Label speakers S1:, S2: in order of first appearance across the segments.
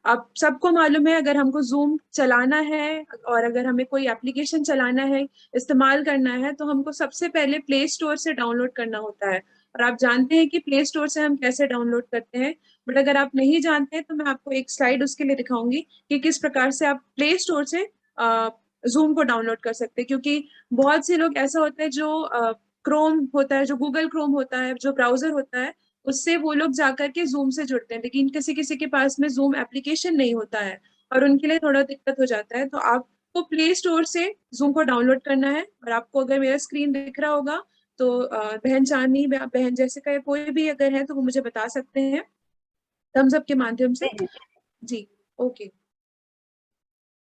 S1: आप सबको मालूम है, अगर हमको जूम चलाना है और अगर हमें कोई एप्लीकेशन चलाना है, इस्तेमाल करना है, तो हमको सबसे पहले प्ले स्टोर से डाउनलोड करना होता है। और आप जानते हैं कि प्ले स्टोर से हम कैसे डाउनलोड करते हैं। बट अगर आप नहीं जानते हैं तो मैं आपको एक स्लाइड उसके लिए दिखाऊंगी कि किस प्रकार से आप प्ले स्टोर से जूम को डाउनलोड कर सकते हैं। क्योंकि बहुत से लोग ऐसा होता है जो क्रोम होता है, जो गूगल क्रोम होता है, जो ब्राउजर होता है, उससे वो लोग जाकर के जूम से जुड़ते हैं, लेकिन किसी किसी के पास में जूम एप्लीकेशन नहीं होता है और उनके लिए थोड़ा दिक्कत हो जाता है। तो आपको प्ले स्टोर से जूम को डाउनलोड करना है। और आपको अगर मेरा स्क्रीन दिख रहा होगा तो बहन चांदनी, बहन जैसिका, या कोई भी अगर है तो वो मुझे बता सकते हैं थम्स अप के माध्यम से। जी, ओके।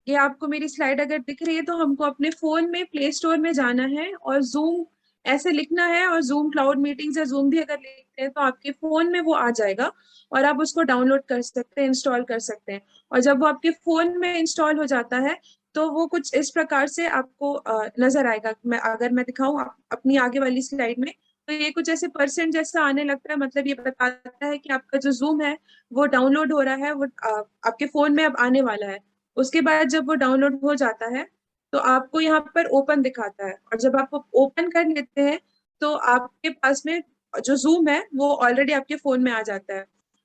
S1: ये आपको मेरी स्लाइड अगर दिख रही है तो हमको अपने फोन में प्ले स्टोर में जाना है और जूम ऐसे लिखना है, और जूम क्लाउड मीटिंग्स या जूम भी अगर लिखते हैं तो आपके फोन में वो आ जाएगा और आप उसको डाउनलोड कर सकते हैं, इंस्टॉल कर सकते हैं। और जब वो आपके फोन में इंस्टॉल हो जाता है तो वो कुछ इस प्रकार से आपको नजर आएगा। मैं दिखाऊं अपनी आगे वाली स्लाइड में, तो ये कुछ ऐसे परसेंट जैसा आने लगता है। मतलब ये बताता है कि आपका जो जूम है वो डाउनलोड हो रहा है, वो आपके फोन में अब आने वाला है। उसके बाद जब वो डाउनलोड हो जाता है तो आपको यहाँ पर ओपन दिखाता है, और जब आप ओपन कर लेते हैं तो आपके पास में जो जूम है वो ऑलरेडी आपके फोन में आ जाता है।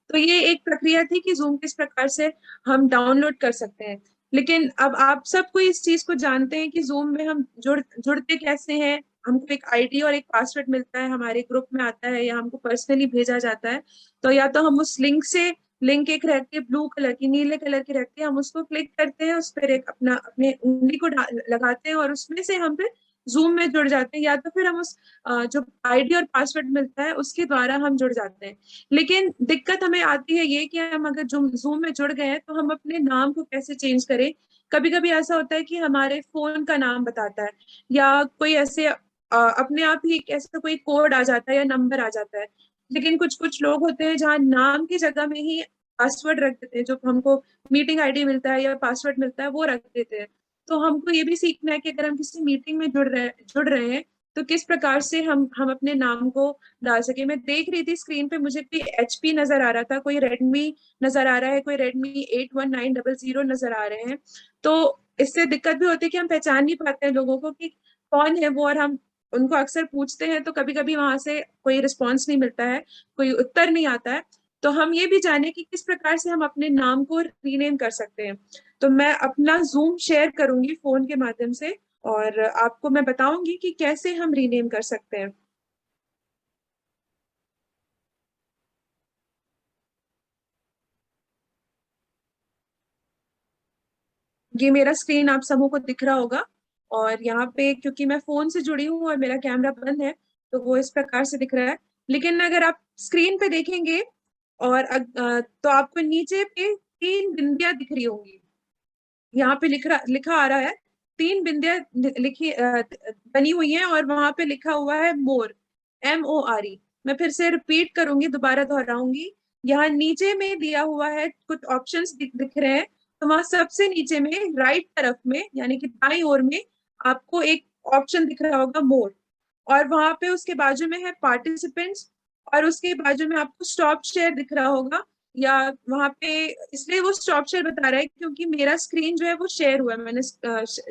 S1: तो ये एक प्रक्रिया थी कि जूम किस प्रकार से हम डाउनलोड कर सकते हैं। लेकिन अब आप सबको इस चीज को जानते हैं कि जूम में हम जुड़ते कैसे हैं। हमको एक आईडी और एक पासवर्ड मिलता है, हमारे ग्रुप में आता है या हमको पर्सनली भेजा जाता है। तो या तो हम उस लिंक से, लिंक एक रहती है ब्लू कलर की, नीले कलर की रहती है, हम उसको क्लिक करते हैं, उस पर एक अपना अपने उंगली को लगाते हैं और उसमें से हम फिर जूम में जुड़ जाते हैं। या तो फिर हम उस जो आईडी और पासवर्ड मिलता है उसके द्वारा हम जुड़ जाते हैं। लेकिन दिक्कत हमें आती है ये कि हम अगर जूम में जुड़ गए हैं तो हम अपने नाम को कैसे चेंज करें। कभी कभी ऐसा होता है कि हमारे फोन का नाम बताता है, या कोई ऐसे अपने आप ही एक ऐसा कोई कोड आ जाता है या नंबर आ जाता है। लेकिन कुछ कुछ लोग होते हैं जहाँ नाम की जगह में ही पासवर्ड रख देते हैं, जो हमको मीटिंग आईडी मिलता है या पासवर्ड मिलता है वो रख देते हैं। तो हमको ये भी सीखना है कि अगर हम किसी मीटिंग में जुड़ रहे हैं तो किस प्रकार से हम अपने नाम को डाल सके। मैं देख रही थी स्क्रीन पे, मुझे कोई एचपी नजर आ रहा था, कोई रेडमी नजर आ रहा है, कोई रेडमी 81900 नजर आ रहे हैं। तो इससे दिक्कत भी होती है कि हम पहचान नहीं पाते हैं लोगों को कि कौन है वो। और हम उनको अक्सर पूछते हैं तो कभी कभी वहां से कोई रिस्पॉन्स नहीं मिलता है, कोई उत्तर नहीं आता है। तो हम ये भी जाने कि किस प्रकार से हम अपने नाम को रीनेम कर सकते हैं। तो मैं अपना जूम शेयर करूंगी फोन के माध्यम से और आपको मैं बताऊंगी कि कैसे हम रीनेम कर सकते हैं। ये मेरा स्क्रीन आप सबों को दिख रहा होगा। और यहाँ पे क्योंकि मैं फोन से जुड़ी हूँ और मेरा कैमरा बंद है तो वो इस प्रकार से दिख रहा है। लेकिन अगर आप स्क्रीन पे देखेंगे और तो आपको नीचे पे तीन बिंदियां दिख रही होंगी। यहाँ पे लिखा आ रहा है, तीन बिंदियां लिखी बनी हुई हैं और वहां पे लिखा हुआ है मोर, MORE। मैं फिर से रिपीट करूंगी, दोबारा दोहराऊंगी। यहाँ नीचे में दिया हुआ है, कुछ ऑप्शंस दिख रहे हैं। तो वहां सबसे नीचे में राइट तरफ में यानी कि दाईं ओर में आपको एक ऑप्शन दिख रहा होगा मोर। और वहां पे उसके बाजू में है पार्टिसिपेंट्स, और उसके बाजू में आपको स्टॉप शेयर दिख रहा होगा। या वहां पे, इसलिए वो स्टॉप शेयर बता रहा है क्योंकि मेरा स्क्रीन जो है वो शेयर हुआ है, मैंने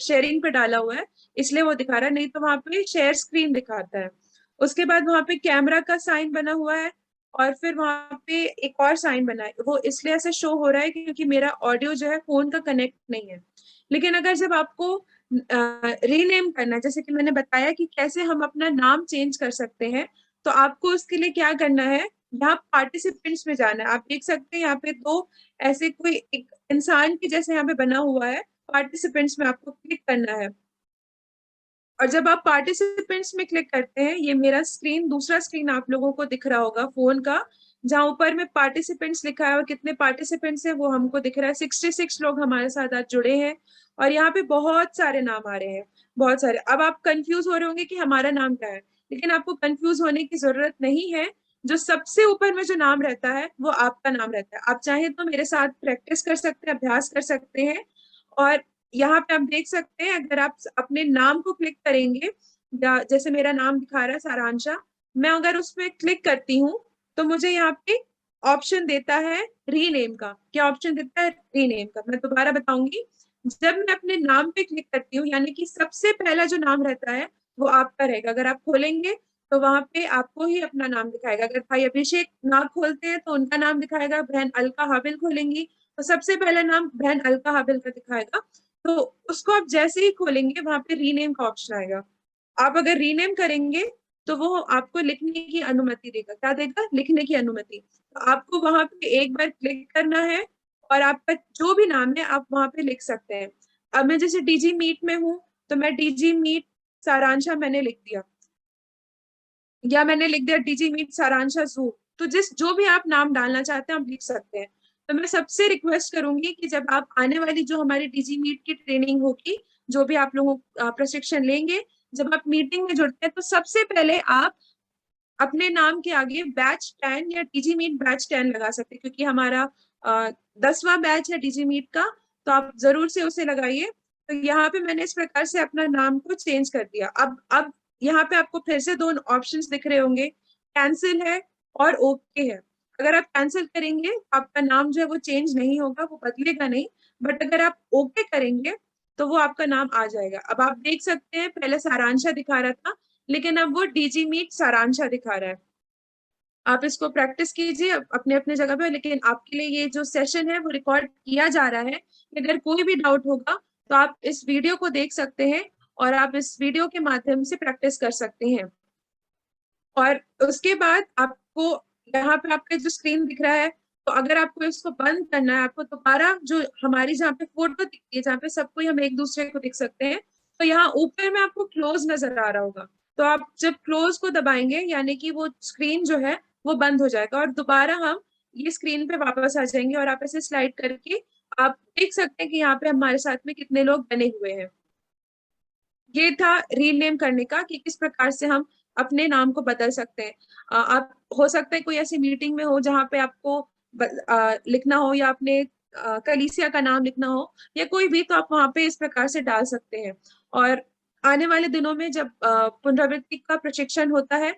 S1: शेयरिंग पे डाला हुआ है, इसलिए वो दिखा रहा है। नहीं तो वहां पे शेयर स्क्रीन दिखाता है। उसके बाद वहां पे कैमरा का साइन बना हुआ है, और फिर वहां पे एक और साइन बना है। वो इसलिए ऐसे शो हो रहा है क्योंकि मेरा ऑडियो जो है फोन का कनेक्ट नहीं है। लेकिन अगर जब आपको रीनेम करना है, जैसे कि मैंने बताया कि कैसे हम अपना नाम चेंज कर सकते हैं, तो आपको उसके लिए क्या करना है, यहाँ पार्टिसिपेंट्स में जाना है। आप देख सकते हैं यहाँ पे दो ऐसे कोई एक इंसान के जैसे यहाँ पे बना हुआ है, पार्टिसिपेंट्स में आपको क्लिक करना है। और जब आप पार्टिसिपेंट्स में क्लिक करते हैं, ये मेरा स्क्रीन, दूसरा स्क्रीन आप लोगों को दिख रहा होगा फोन का, जहाँ ऊपर में पार्टिसिपेंट्स लिखा है और कितने पार्टिसिपेंट्स हैं वो हमको दिख रहा है। 66 लोग हमारे साथ आज जुड़े हैं और यहाँ पे बहुत सारे नाम आ रहे हैं, बहुत सारे। अब आप कंफ्यूज हो रहे होंगे कि हमारा नाम क्या है, लेकिन आपको कंफ्यूज होने की जरूरत नहीं है। जो सबसे ऊपर में जो नाम रहता है वो आपका नाम रहता है। आप चाहें तो मेरे साथ प्रैक्टिस कर सकते हैं, अभ्यास कर सकते हैं। और यहाँ पे आप देख सकते हैं, अगर आप अपने नाम को क्लिक करेंगे, या जैसे मेरा नाम दिखा रहा है सारांशा, मैं अगर उस पर क्लिक करती हूँ तो मुझे यहाँ पे ऑप्शन देता है रीनेम का। क्या ऑप्शन देता है? रीनेम का। मैं दोबारा बताऊंगी। जब मैं अपने नाम पे क्लिक करती हूँ, यानी कि सबसे पहला जो नाम रहता है वो आपका रहेगा। अगर आप खोलेंगे तो वहां पे आपको ही अपना नाम दिखाएगा। अगर भाई अभिषेक ना खोलते हैं तो उनका नाम दिखाएगा। बहन अलका हाबिल खोलेंगी तो सबसे पहला नाम बहन अलका हाबिल का दिखाएगा। तो उसको आप जैसे ही खोलेंगे वहां पे रीनेम का ऑप्शन आएगा। आप अगर रीनेम करेंगे तो वो आपको लिखने की अनुमति देगा। क्या देगा? लिखने की अनुमति। तो आपको वहां पे एक बार क्लिक करना है और आपका जो भी नाम है आप वहां पे लिख सकते हैं। अब मैं जैसे डीजी मीट में हूँ तो मैं डीजी मीट सारांशा मैंने लिख दिया, या मैंने लिख दिया डीजी मीट सारांशा जू। तो जिस जो भी आप नाम डालना चाहते हैं आप लिख सकते हैं। तो मैं सबसे रिक्वेस्ट करूंगी कि जब आप आने वाली जो हमारी डीजी मीट की ट्रेनिंग होगी, जो भी आप लोगों प्रशिक्षण लेंगे, जब आप मीटिंग में जुड़ते हैं तो सबसे पहले आप अपने नाम के आगे बैच 10 या डीजी मीट बैच 10 लगा सकते हैं, क्योंकि हमारा 10वां बैच है डीजी मीट का। तो आप जरूर से उसे लगाइए। तो यहाँ पे मैंने इस प्रकार से अपना नाम को चेंज कर दिया। अब यहाँ पे आपको फिर से दो ऑप्शंस दिख रहे होंगे, कैंसिल है और ओके है। अगर आप कैंसिल करेंगे आपका नाम जो है वो चेंज नहीं होगा, वो बदलेगा नहीं। बट अगर आप ओके करेंगे तो वो आपका नाम आ जाएगा। अब आप देख सकते हैं पहले सारांशा दिखा रहा था, लेकिन अब वो डीजी मीट सारांशा दिखा रहा है। आप इसको प्रैक्टिस कीजिए अपने अपने जगह पे। लेकिन आपके लिए ये जो सेशन है वो रिकॉर्ड किया जा रहा है। अगर कोई भी डाउट होगा तो आप इस वीडियो को देख सकते हैं और आप इस वीडियो के माध्यम से प्रैक्टिस कर सकते हैं। और उसके बाद आपको यहाँ पे आपका जो स्क्रीन दिख रहा है, तो अगर आपको इसको बंद करना है, आपको दोबारा जो हमारी जहाँ पे फोटो दिखती है, जहाँ पे सबको हम एक दूसरे को दिख सकते हैं, तो यहाँ ऊपर में आपको क्लोज नजर आ रहा होगा। तो आप जब क्लोज को दबाएंगे यानी कि वो स्क्रीन जो है वो बंद हो जाएगा और दोबारा हम ये स्क्रीन पे वापस आ जाएंगे और आप ऐसे स्लाइड करके आप देख सकते हैं कि यहाँ पे हमारे साथ में कितने लोग बने हुए हैं। ये था रीनेम करने का कि किस प्रकार से हम अपने नाम को बदल सकते हैं। आप हो सकता है कोई ऐसी मीटिंग में हो जहाँ पे आपको लिखना हो, या अपने कलीसिया का नाम लिखना हो या कोई भी, तो आप वहां पे इस प्रकार से डाल सकते हैं। और आने वाले दिनों में जब पुनरावृत्ति का प्रशिक्षण होता है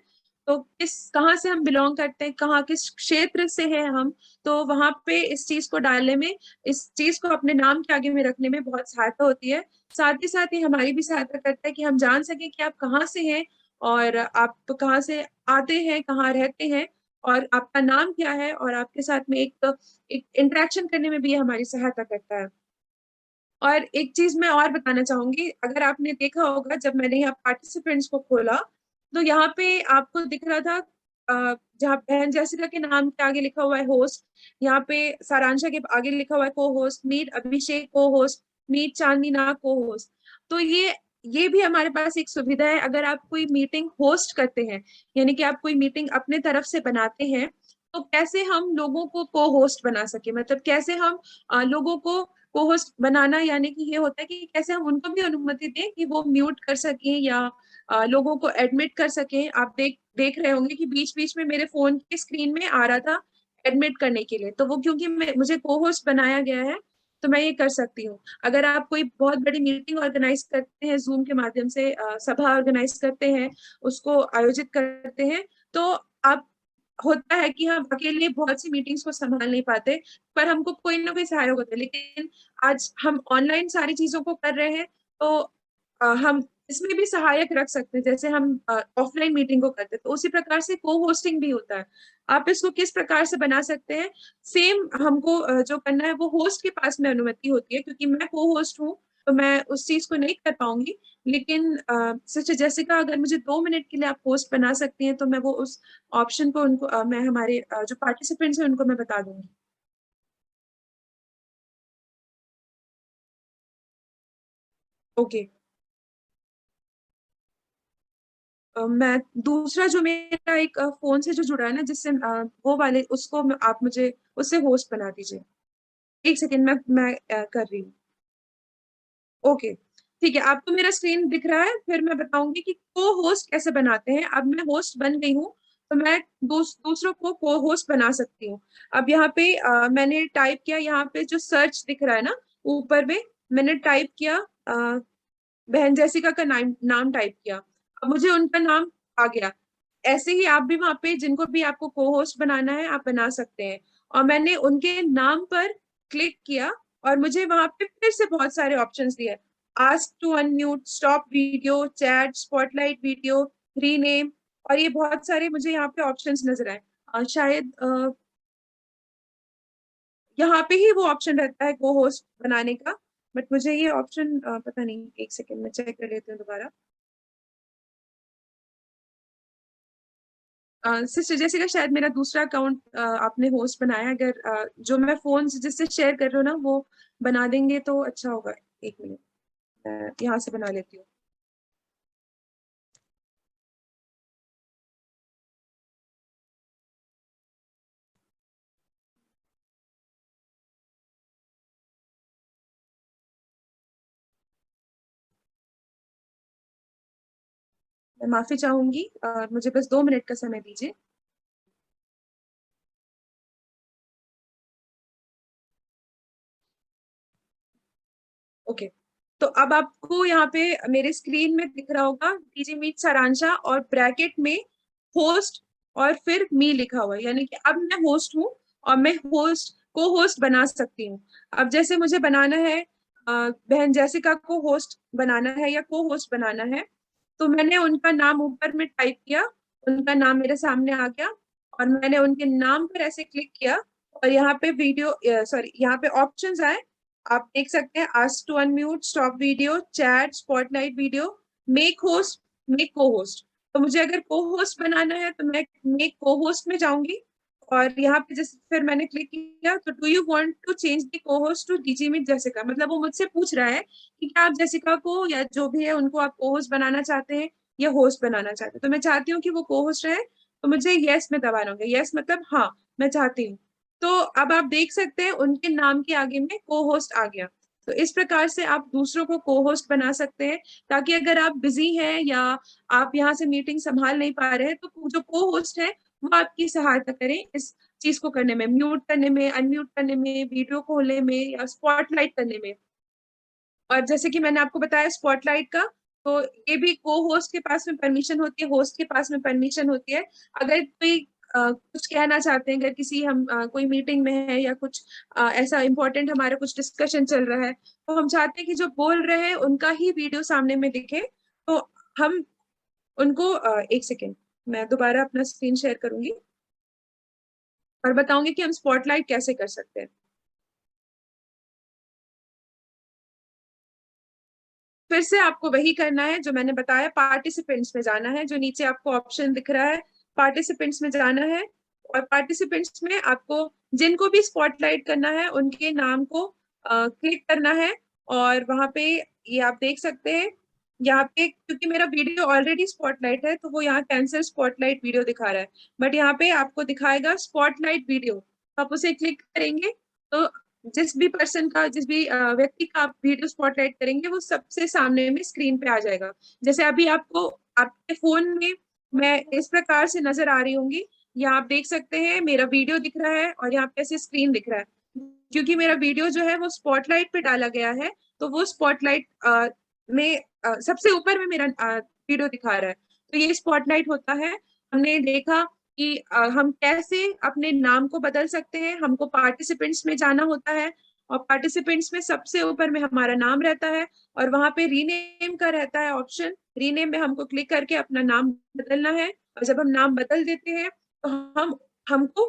S1: तो किस कहाँ से हम बिलोंग करते हैं, कहाँ किस क्षेत्र से हैं हम, तो वहां पे इस चीज को डालने में, इस चीज को अपने नाम के आगे में रखने में बहुत सहायता होती है। साथ ही हमारी भी सहायता करता है कि हम जान सकें कि आप कहाँ से हैं और आप कहाँ से आते हैं, कहाँ रहते हैं और आपका नाम क्या है, और आपके साथ में एक इंटरेक्शन करने में भी ये हमारी सहायता करता है। और एक चीज मैं और बताना चाहूंगी, अगर आपने देखा होगा जब मैंने यहाँ पार्टिसिपेंट्स को खोला तो यहाँ पे आपको दिख रहा था जहाँ बहन जैसिका के नाम के आगे लिखा हुआ है होस्ट, यहाँ पे सारांशा के आगे लिखा हुआ है को होस्ट, मीट अभिषेक को होस्ट, मीट चांदनी ना को होस्ट। तो ये भी हमारे पास एक सुविधा है। अगर आप कोई मीटिंग होस्ट करते हैं, यानी कि आप कोई मीटिंग अपने तरफ से बनाते हैं, तो कैसे हम लोगों को को होस्ट बना सके, मतलब कैसे हम लोगों को को होस्ट बनाना, यानी कि ये होता है कि कैसे हम उनको भी अनुमति दें कि वो म्यूट कर सकें या लोगों को एडमिट कर सकें। आप देख देख रहे होंगे कि बीच बीच में मेरे फोन की स्क्रीन में आ रहा था एडमिट करने के लिए, तो वो क्योंकि मुझे को होस्ट बनाया गया है तो मैं ये कर सकती हूँ। अगर आप कोई बहुत बड़ी मीटिंग ऑर्गेनाइज करते हैं जूम के माध्यम से, सभा ऑर्गेनाइज करते हैं, उसको आयोजित करते हैं, तो आप होता है कि हम अकेले बहुत सी मीटिंग्स को संभाल नहीं पाते, पर हमको कोई ना कोई सहायक होता है। लेकिन आज हम ऑनलाइन सारी चीजों को कर रहे हैं, तो हम इसमें भी सहायक रख सकते हैं, जैसे हम ऑफलाइन मीटिंग को करते हैं, तो उसी प्रकार से को होस्टिंग भी होता है। आप इसको किस प्रकार से बना सकते हैं? सेम हमको जो करना है वो होस्ट के पास में अनुमति होती है, क्योंकि मैं को होस्ट हूँ तो मैं उस चीज को नहीं कर पाऊंगी। लेकिन सिस्टर जेसिका, अगर मुझे 2 मिनट के लिए आप होस्ट बना सकती हैं तो मैं वो उस ऑप्शन को उनको मैं हमारे जो पार्टिसिपेंट्स हैं उनको मैं बता दूंगी। ओके। मैं दूसरा जो मेरा एक फोन से जो जुड़ा है ना, जिससे वो वाले उसको आप मुझे उससे होस्ट बना दीजिए। एक सेकेंड, मैं कर रही हूँ। ओके, ठीक है। आपको मेरा स्क्रीन दिख रहा है? फिर मैं बताऊंगी कि को होस्ट कैसे बनाते हैं। अब मैं होस्ट बन गई हूँ तो मैं दूसरों को होस्ट बना सकती हूँ। अब यहाँ पे मैंने टाइप किया, यहाँ पे जो सर्च दिख रहा है ना ऊपर में, मैंने टाइप किया बहन जैसिका का नाम नाम टाइप किया। अब मुझे उनका नाम आ गया। ऐसे ही आप भी वहां पे जिनको भी आपको को होस्ट बनाना है आप बना सकते हैं। और मैंने उनके नाम पर क्लिक किया और मुझे वहां पे फिर से बहुत सारे ऑप्शंस दिए। Ask to unmute, stop video, chat, spotlight video, rename, और ये बहुत सारे मुझे यहाँ पे ऑप्शंस नजर आए। शायद यहाँ पे ही वो ऑप्शन रहता है को होस्ट बनाने का, बट मुझे ये ऑप्शन पता नहीं, एक सेकेंड में चेक कर लेती हूँ दोबारा। सिस्टर जेसिका, शायद मेरा दूसरा अकाउंट आपने होस्ट बनाया है। अगर जो मैं फोन से जिससे शेयर कर रही हूँ ना वो बना देंगे तो अच्छा होगा। एक मिनट, मैं यहाँ से बना लेती हूँ। मैं माफी चाहूंगी, मुझे बस 2 मिनट का समय दीजिए। ओके, तो अब आपको यहाँ पे मेरे स्क्रीन में दिख रहा होगा डीजी मीट सारांशा और ब्रैकेट में होस्ट और फिर मी लिखा हुआ है, यानी कि अब मैं होस्ट हूँ और मैं होस्ट को होस्ट बना सकती हूँ। अब जैसे मुझे बनाना है बहन जैसिका को होस्ट बनाना है या को होस्ट बनाना है, तो मैंने उनका नाम ऊपर में टाइप किया, उनका नाम मेरे सामने आ गया और मैंने उनके नाम पर ऐसे क्लिक किया और यहाँ पे वीडियो सॉरी यहाँ पे ऑप्शंस आए। आप देख सकते हैं ask to unmute, stop video, chat, spotlight video, make host, make co host. तो मुझे अगर को होस्ट बनाना है तो मैं मेक को होस्ट में जाऊंगी और यहाँ पे जैसे फिर मैंने क्लिक किया तो do you want to change the cohost to डीजी मीट जैसिका, मतलब वो मुझसे पूछ रहा है कि क्या आप जैसिका को या जो भी है उनको आप को होस्ट बनाना चाहते हैं या होस्ट बनाना चाहते हैं। तो मैं चाहती हूँ कि वो को होस्ट रहे, तो मुझे यस में दबाना होगा। यस मतलब हाँ, मैं चाहती हूँ। तो अब आप देख सकते हैं उनके नाम के आगे में को होस्ट आ गया। तो इस प्रकार से आप दूसरों को को होस्ट बना सकते हैं, ताकि अगर आप बिजी हैं या आप यहाँ से मीटिंग संभाल नहीं पा रहे हैं तो जो को होस्ट है वो आपकी सहायता करें इस चीज को करने में, म्यूट करने में, अनम्यूट करने में, वीडियो खोलने में या स्पॉटलाइट करने में। और जैसे कि मैंने आपको बताया स्पॉटलाइट का, तो ये भी को होस्ट के पास में परमिशन होती है, होस्ट के पास में परमिशन होती है। अगर कोई कुछ कहना चाहते हैं, अगर किसी हम कोई मीटिंग में है या कुछ ऐसा इंपॉर्टेंट हमारा कुछ डिस्कशन चल रहा है, तो हम चाहते हैं कि जो बोल रहे हैं उनका ही वीडियो सामने में दिखे, तो हम उनको एक सेकेंड, मैं दोबारा अपना स्क्रीन शेयर करूंगी और बताऊंगी कि हम स्पॉटलाइट कैसे कर सकते हैं। फिर से आपको वही करना है जो मैंने बताया, पार्टिसिपेंट्स में जाना है, जो नीचे आपको ऑप्शन दिख रहा है पार्टिसिपेंट्स में जाना है। और पार्टिसिपेंट्स में आपको जिनको भी स्पॉटलाइट करना है उनके नाम को क्लिक करना है। और वहां पे ये आप देख सकते हैं, यहाँ पे क्योंकि मेरा वीडियो ऑलरेडी स्पॉटलाइट है तो वो यहाँ कैंसिल स्पॉटलाइट वीडियो दिखा रहा है, बट यहाँ पे आपको दिखाएगा स्पॉटलाइट वीडियो। आप उसे क्लिक करेंगे तो जिस भी पर्सन का, जिस भी व्यक्ति का आप वीडियो स्पॉटलाइट करेंगे वो सबसे सामने में स्क्रीन पे आ जाएगा। जैसे अभी आपको आपके फोन में मैं इस प्रकार से नजर आ रही होंगी, यहाँ आप देख सकते हैं मेरा वीडियो दिख रहा है और यहाँ पे ऐसे स्क्रीन दिख रहा है। क्योंकि मेरा वीडियो जो है वो स्पॉटलाइट पे डाला गया है, तो वो स्पॉटलाइट में सबसे ऊपर में मेरा वीडियो दिखा रहा है। तो ये स्पॉटलाइट होता है। हमने देखा कि हम कैसे अपने नाम को बदल सकते हैं। हमको पार्टिसिपेंट्स में जाना होता है और पार्टिसिपेंट्स में सबसे ऊपर में हमारा नाम रहता है और वहां पे रीनेम का रहता है ऑप्शन। रीनेम में हमको क्लिक करके अपना नाम बदलना है और जब हम नाम बदल देते हैं तो हमको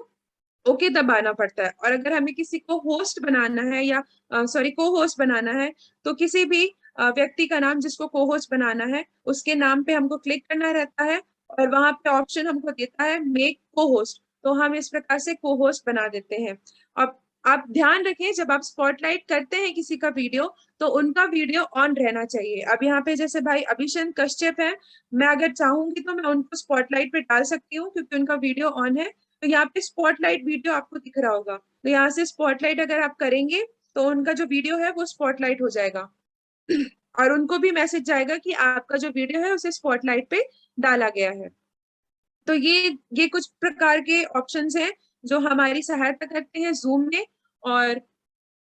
S1: ओके दबाना पड़ता है। और अगर हमें किसी को होस्ट बनाना है या सॉरी को होस्ट बनाना है, तो किसी भी व्यक्ति का नाम जिसको को होस्ट बनाना है उसके नाम पे हमको क्लिक करना रहता है और वहां पे ऑप्शन हमको देता है मेक को होस्ट, तो हम इस प्रकार से को होस्ट बना देते हैं। अब आप ध्यान रखें जब आप स्पॉटलाइट करते हैं किसी का वीडियो तो उनका वीडियो ऑन रहना चाहिए। अब यहाँ पे जैसे भाई अभिषेक कश्यप है, मैं अगर चाहूंगी तो मैं उनको स्पॉटलाइट पे डाल सकती हूँ क्योंकि उनका वीडियो ऑन है। तो यहाँ पे स्पॉटलाइट वीडियो आपको दिख रहा होगा, तो यहाँ से स्पॉटलाइट अगर आप करेंगे तो उनका जो वीडियो है वो स्पॉटलाइट हो जाएगा और उनको भी मैसेज जाएगा कि आपका जो वीडियो है उसे स्पॉटलाइट पे डाला गया है। तो ये कुछ प्रकार के ऑप्शंस हैं जो हमारी सहायता करते हैं जूम में। और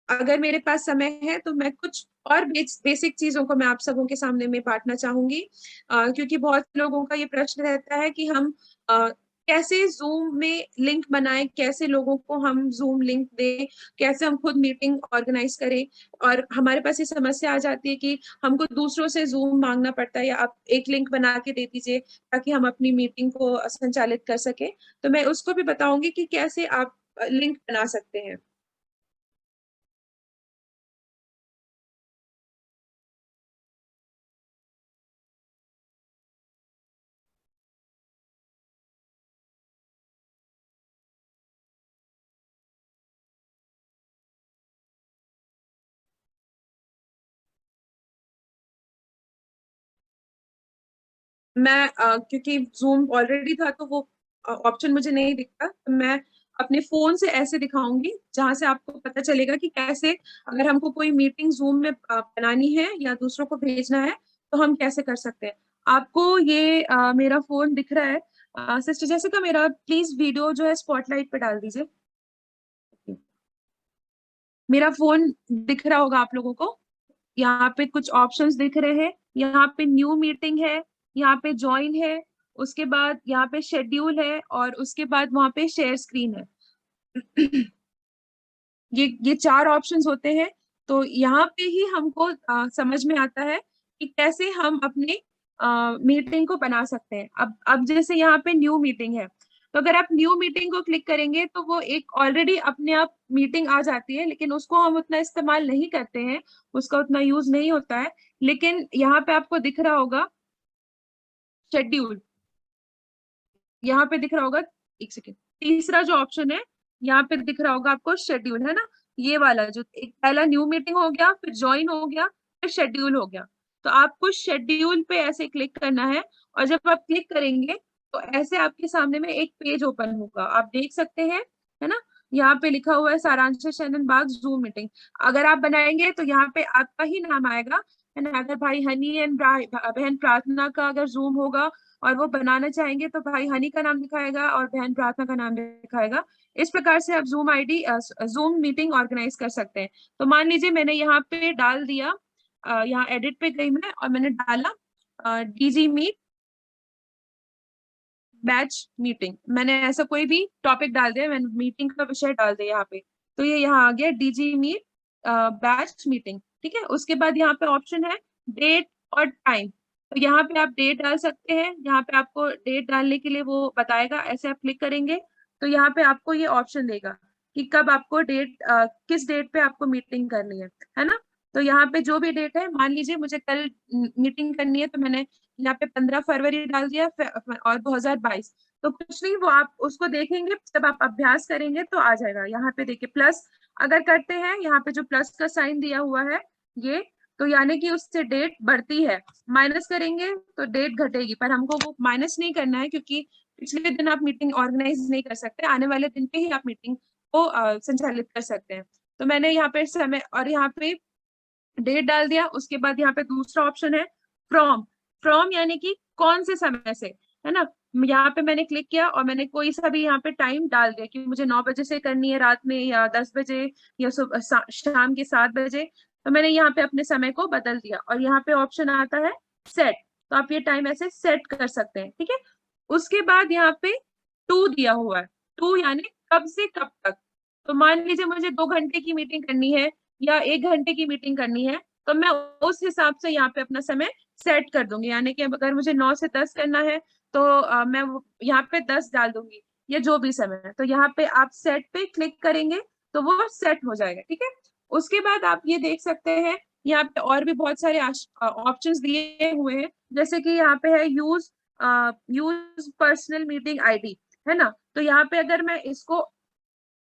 S1: अगर मेरे पास समय है तो मैं कुछ और बेसिक चीजों को मैं आप सबों के सामने में बांटना चाहूंगी, क्योंकि बहुत लोगों का ये प्रश्न रहता है कि हम कैसे जूम में लिंक बनाएं, कैसे लोगों को हम जूम लिंक दें, कैसे हम खुद मीटिंग ऑर्गेनाइज करें। और हमारे पास ये समस्या आ जाती है कि हमको दूसरों से जूम मांगना पड़ता है, या आप एक लिंक बना के दे दीजिए ताकि हम अपनी मीटिंग को संचालित कर सके। तो मैं उसको भी बताऊंगी कि कैसे आप लिंक बना सकते हैं। मैं क्योंकि जूम ऑलरेडी था तो वो ऑप्शन मुझे नहीं दिखता, तो मैं अपने फोन से ऐसे दिखाऊंगी जहां से आपको पता चलेगा कि कैसे, अगर हमको कोई मीटिंग जूम में बनानी है या दूसरों को भेजना है तो हम कैसे कर सकते हैं। आपको ये मेरा फोन दिख रहा है सिस्टर जेसिका? मेरा प्लीज वीडियो जो है स्पॉटलाइट पे डाल दीजिए। मेरा फोन दिख रहा होगा आप लोगों को। यहाँ पे कुछ ऑप्शंस दिख रहे हैं, यहाँ पे न्यू मीटिंग है, यहाँ पे ज्वाइन है, उसके बाद यहाँ पे शेड्यूल है, और उसके बाद वहां पे शेयर स्क्रीन है। ये चार ऑप्शंस होते हैं। तो यहाँ पे ही हमको समझ में आता है कि कैसे हम अपने मीटिंग को बना सकते हैं। अब जैसे यहाँ पे न्यू मीटिंग है, तो अगर आप न्यू मीटिंग को क्लिक करेंगे तो वो एक ऑलरेडी अपने आप मीटिंग आ जाती है, लेकिन उसको हम उतना इस्तेमाल नहीं करते हैं, उसका उतना यूज नहीं होता है। लेकिन यहाँ पे आपको दिख रहा होगा शेड्यूल, यहाँ पे दिख रहा होगा, एक सेकेंड, तीसरा जो ऑप्शन है यहाँ पे दिख रहा होगा आपको शेड्यूल, है ना? ये वाला जो एक पहला न्यू मीटिंग हो गया, फिर ज्वाइन हो गया, फिर शेड्यूल हो गया। तो आपको शेड्यूल पे ऐसे क्लिक करना है, और जब आप क्लिक करेंगे तो ऐसे आपके सामने में एक पेज ओपन होगा, आप देख सकते हैं, है ना? यहाँ पे लिखा हुआ है सारांश शनन बाग जूम मीटिंग। अगर आप बनाएंगे तो यहाँ पे आपका ही नाम आएगा, है ना? अगर भाई हनी एंड बहन प्रार्थना का अगर जूम होगा और वो बनाना चाहेंगे तो भाई हनी का नाम दिखाएगा और बहन प्रार्थना का नाम दिखाएगा। इस प्रकार से आप Zoom ID Zoom meeting organise कर सकते हैं। तो मान लीजिए मैंने यहाँ पे डाल दिया, यहाँ एडिट पे गई मैं और मैंने डाला डीजी मीट बैच मीटिंग, मैंने ऐसा कोई भी टॉपिक डाल दिया, मैंने मीटिंग का विषय डाल दिया यहाँ पे। तो ये यहाँ आ गया डीजी मीट बैच मीटिंग, ठीक है। उसके बाद यहाँ पे ऑप्शन है डेट और टाइम। तो यहाँ पे आप डेट डाल सकते हैं, यहाँ पे आपको डेट डालने के लिए वो बताएगा, ऐसे आप क्लिक करेंगे तो यहाँ पे आपको ये ऑप्शन देगा कि कब आपको डेट, किस डेट पे आपको मीटिंग करनी है ना? तो यहाँ पे जो भी डेट है, मान लीजिए मुझे कल मीटिंग करनी है, तो मैंने यहाँ पे 15 फरवरी डाल दिया और 2022। तो कुछ नहीं, वो आप उसको देखेंगे जब आप अभ्यास करेंगे तो आ जाएगा। यहाँ पे देखिए प्लस अगर करते हैं, यहाँ पे जो प्लस का साइन दिया हुआ है ये, तो यानी कि उससे डेट बढ़ती है, माइनस करेंगे तो डेट घटेगी, पर हमको वो माइनस नहीं करना है क्योंकि पिछले दिन आप मीटिंग ऑर्गेनाइज नहीं कर सकते, आने वाले दिन पे ही आप मीटिंग को संचालित कर सकते हैं। तो मैंने यहाँ पे समय और यहाँ पे डेट डाल दिया। उसके बाद यहाँ पे दूसरा ऑप्शन है फ्रॉम। फ्रॉम यानी कि कौन से समय से, है ना? यहाँ पे मैंने क्लिक किया और मैंने कोई सा भी यहाँ पे टाइम डाल दिया कि मुझे 9 बजे से करनी है रात में, या 10 बजे, या सुबह शाम के 7 बजे। तो मैंने यहाँ पे अपने समय को बदल दिया, और यहाँ पे ऑप्शन आता है सेट। तो आप ये टाइम ऐसे सेट कर सकते हैं, ठीक है। उसके बाद यहाँ पे टू दिया हुआ है, टू यानी कब से कब तक। तो मान लीजिए मुझे 2 घंटे की मीटिंग करनी है या 1 घंटे की मीटिंग करनी है, तो मैं उस हिसाब से यहाँ पे अपना समय सेट कर दूंगी। यानी कि अगर मुझे 9 से 10 करना है तो मैं यहाँ पे 10 डाल दूंगी, या जो भी समय है। तो यहाँ पे आप सेट पे क्लिक करेंगे तो वो सेट हो जाएगा, ठीक है। उसके बाद आप ये देख सकते हैं, यहाँ पे और भी बहुत सारे ऑप्शंस दिए हुए हैं, जैसे कि यहाँ पे है यूज पर्सनल मीटिंग आईडी, है ना? तो यहाँ पे अगर मैं इसको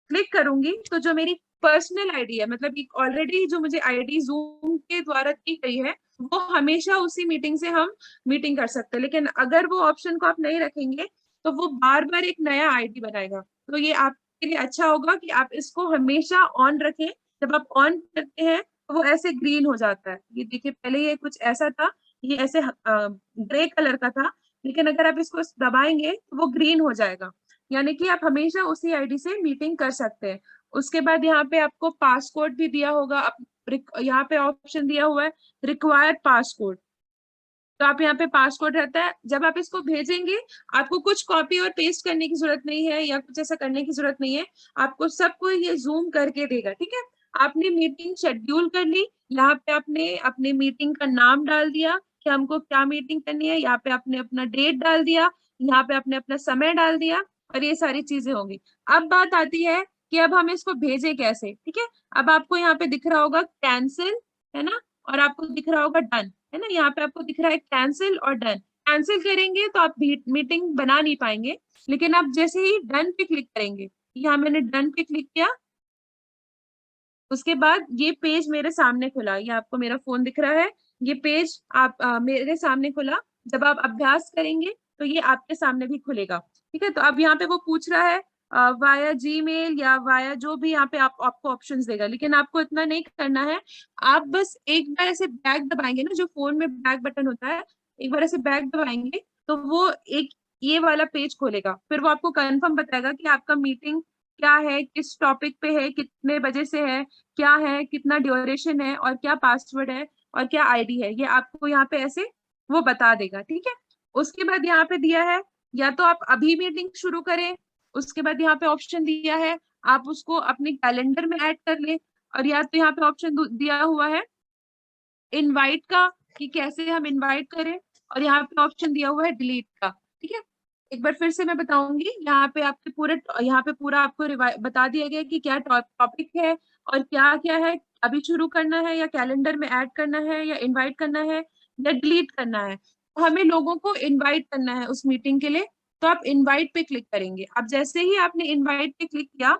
S1: क्लिक करूंगी तो जो मेरी पर्सनल आईडी है, मतलब एक ऑलरेडी जो मुझे आईडी जूम के द्वारा दी गई है, वो हमेशा उसी मीटिंग से हम मीटिंग कर सकते हैं। लेकिन अगर वो ऑप्शन को आप नहीं रखेंगे तो वो बार बार एक नया आईडी बनाएगा। तो ये आपके लिए अच्छा होगा कि आप इसको हमेशा ऑन रखें। जब आप ऑन करते हैं तो वो ऐसे ग्रीन हो जाता है। ये देखिए, पहले ये कुछ ऐसा था, ये ऐसे ग्रे कलर का था, लेकिन अगर आप इसको दबाएंगे तो वो ग्रीन हो जाएगा, यानी कि आप हमेशा उसी आईडी से मीटिंग कर सकते हैं। उसके बाद यहाँ पे आपको पासकोड भी दिया होगा, यहाँ पे ऑप्शन दिया हुआ है रिक्वायर्ड पासकोड। तो आप यहाँ पे पासकोड रहता है, जब आप इसको भेजेंगे आपको कुछ कॉपी और पेस्ट करने की जरूरत नहीं है या कुछ ऐसा करने की जरूरत नहीं है, आपको सबको ये जूम करके देगा। ठीक है, आपने मीटिंग शेड्यूल कर ली, यहाँ पे आपने अपने मीटिंग का नाम डाल दिया कि हमको क्या मीटिंग करनी है, यहाँ पे आपने अपना डेट डाल दिया, यहाँ पे आपने अपना समय डाल दिया, और ये सारी चीजें होंगी। अब बात आती है कि अब हम इसको भेजे कैसे। ठीक है, अब आपको यहाँ पे दिख रहा होगा कैंसिल, है ना, और आपको दिख रहा होगा डन, है ना, यहाँ पे आपको दिख रहा है कैंसिल और डन। कैंसिल करेंगे तो आप मीटिंग बना नहीं पाएंगे, लेकिन आप जैसे ही डन पे क्लिक करेंगे, यहाँ मैंने डन पे क्लिक किया, उसके बाद ये पेज मेरे सामने खुला, ये आपको मेरा फोन दिख रहा है, ये पेज आप मेरे सामने खुला। जब आप अभ्यास करेंगे तो ये आपके सामने भी खुलेगा। ठीक है, तो अब यहाँ पे वो पूछ रहा है वाया जीमेल या वाया जो भी, यहाँ पे आपको ऑप्शंस देगा, लेकिन आपको इतना नहीं करना है। आप बस एक बार ऐसे बैक दबाएंगे ना, जो फोन में बैक बटन होता है, एक बार ऐसे बैक दबाएंगे तो वो एक ये वाला पेज खोलेगा, फिर वो आपको कंफर्म बताएगा कि आपका मीटिंग क्या है, किस टॉपिक पे है, कितने बजे से है, क्या है, कितना ड्यूरेशन है, और क्या पासवर्ड है, और क्या आईडी है, ये आपको यहाँ पे ऐसे वो बता देगा। ठीक है, उसके बाद यहाँ पे दिया है या तो आप अभी मीटिंग शुरू करें, उसके बाद यहाँ पे ऑप्शन दिया है आप उसको अपने कैलेंडर में ऐड कर लें, और या तो यहाँ पे ऑप्शन दिया हुआ है इनवाइट का कि कैसे हम इनवाइट करें, और यहाँ पे ऑप्शन दिया हुआ है डिलीट का। ठीक है, एक बार फिर से मैं बताऊंगी, यहाँ पे आपके पूरे, यहाँ पे पूरा आपको बता दिया गया कि क्या टॉपिक है और क्या क्या है, अभी शुरू करना है या कैलेंडर में ऐड करना है या इनवाइट करना है या डिलीट करना है। तो हमें लोगों को इनवाइट करना है उस मीटिंग के लिए, तो आप इनवाइट पे क्लिक करेंगे। अब जैसे ही आपने इनवाइट पे क्लिक किया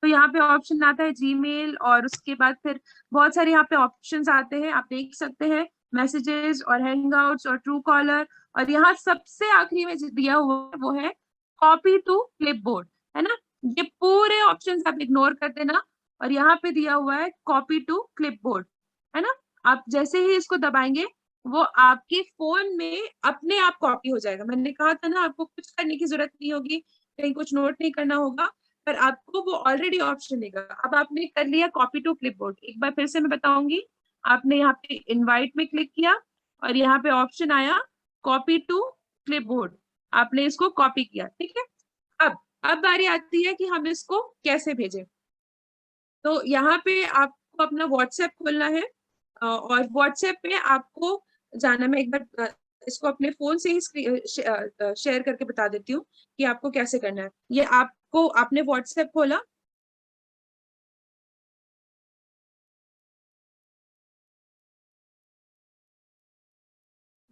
S1: तो यहाँ पे ऑप्शन आता है जीमेल, और उसके बाद फिर बहुत सारे यहाँ पे ऑप्शंस आते हैं, आप देख सकते हैं मैसेजेस और हैंगआउट्स और ट्रू कॉलर, और यहाँ सबसे आखिरी में जो दिया हुआ है वो है कॉपी टू क्लिपबोर्ड, है ना। ये पूरे ऑप्शंस आप इग्नोर कर देना, और यहाँ पे दिया हुआ है कॉपी टू क्लिपबोर्ड, है ना। आप जैसे ही इसको दबाएंगे वो आपके फोन में अपने आप कॉपी हो जाएगा। मैंने कहा था ना, आपको कुछ करने की जरूरत नहीं होगी, कहीं कुछ नोट नहीं करना होगा, पर आपको वो ऑलरेडी ऑप्शन देगा। अब आपने कर लिया कॉपी टू क्लिपबोर्ड, एक बार फिर से मैं बताऊंगी, आपने यहाँ पे इनवाइट में क्लिक किया और यहाँ पे ऑप्शन आया कॉपी टू क्लिपबोर्ड, आपने इसको कॉपी किया। ठीक है, अब बारी आती है कि हम इसको कैसे भेजें। तो यहाँ पे आपको अपना व्हाट्सएप खोलना है, और व्हाट्सएप पे आपको जाना, मैं एक बार इसको अपने फोन से ही शेयर करके बता देती हूँ कि आपको कैसे करना है। ये आपको, आपने व्हाट्सएप खोला,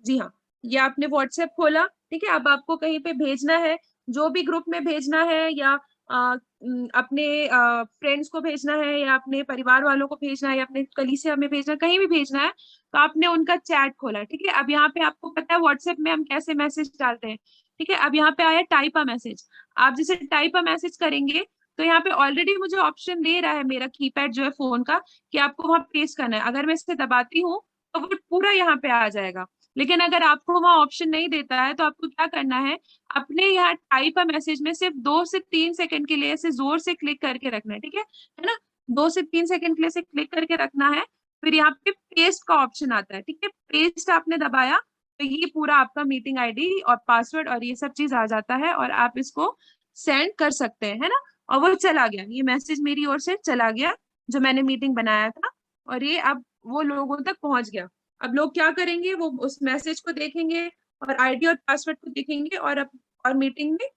S1: जी हाँ, ये आपने व्हाट्सएप खोला। ठीक है, अब आपको कहीं पे भेजना है, जो भी ग्रुप में भेजना है, या अपने फ्रेंड्स को भेजना है, या अपने परिवार वालों को भेजना है, या अपने कलीसिया में भेजना है, कहीं भी भेजना है, तो आपने उनका चैट खोला। ठीक है, अब यहाँ पे आपको पता है व्हाट्सएप में हम कैसे मैसेज डालते हैं। ठीक है, अब यहाँ पे आया टाइप अ मैसेज, आप जैसे टाइप अ मैसेज करेंगे तो यहाँ पे ऑलरेडी मुझे ऑप्शन दे रहा है मेरा कीपैड जो है फोन का, कि आपको वहां पेस्ट करना है। अगर मैं इसे दबाती हूँ तो वो पूरा यहाँ पे आ जाएगा, लेकिन अगर आपको वहां ऑप्शन नहीं देता है तो आपको क्या करना है, अपने यहाँ टाइप अ मैसेज में सिर्फ 2 से 3 सेकंड के लिए ऐसे जोर से क्लिक करके रखना है। ठीक है ना, 2 से 3 सेकंड के लिए से क्लिक करके रखना है। फिर यहाँ पे पेस्ट का ऑप्शन आता है। ठीक है, पेस्ट आपने दबाया तो ये पूरा आपका मीटिंग आईडी और पासवर्ड और ये सब चीज आ जाता है, और आप इसको सेंड कर सकते हैं, है ना। और वो चला गया, ये मैसेज मेरी ओर से चला गया जो मैंने मीटिंग बनाया था, और ये अब वो लोगों तक पहुंच गया। अब लोग क्या करेंगे, वो उस मैसेज को देखेंगे और आईडी और पासवर्ड को देखेंगे और मीटिंग में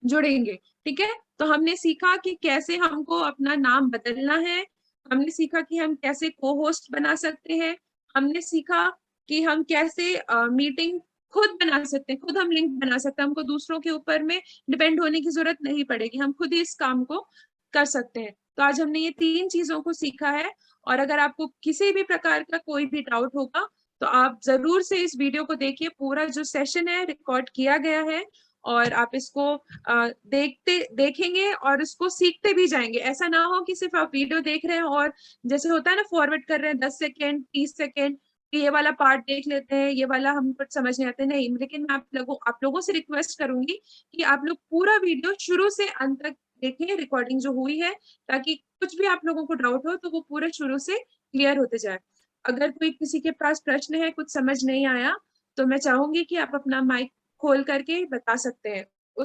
S1: जुड़ेंगे। ठीक है, तो हमने सीखा कि कैसे हमको अपना नाम बदलना है, हमने सीखा कि हम कैसे को होस्ट बना सकते हैं, हमने सीखा कि हम कैसे मीटिंग खुद बना सकते हैं, खुद हम लिंक बना सकते हैं, हमको दूसरों के ऊपर में डिपेंड होने की जरूरत नहीं पड़ेगी, हम खुद ही इस काम को कर सकते हैं। तो आज हमने ये 3 चीजों को सीखा है, और अगर आपको किसी भी प्रकार का कोई भी डाउट होगा तो आप जरूर से इस वीडियो को देखिए, पूरा जो सेशन है रिकॉर्ड किया गया है, और आप इसको देखेंगे और इसको सीखते भी जाएंगे। ऐसा ना हो कि सिर्फ आप वीडियो देख रहे हैं और जैसे होता है ना, फॉरवर्ड कर रहे हैं 10 सेकेंड 30 सेकेंड कि ये वाला पार्ट देख लेते हैं, ये वाला हम कुछ समझ नहीं आते, नहीं। लेकिन मैं आप लोगों से रिक्वेस्ट करूंगी कि आप लोग पूरा वीडियो शुरू से अंत तक देखें रिकॉर्डिंग जो हुई है, ताकि कुछ भी आप लोगों को डाउट हो तो वो पूरे शुरू से क्लियर होते जाए। अगर कोई किसी के पास प्रश्न है, कुछ समझ नहीं आया, तो मैं चाहूंगी कि आप अपना माइक खोल करके बता सकते हैं।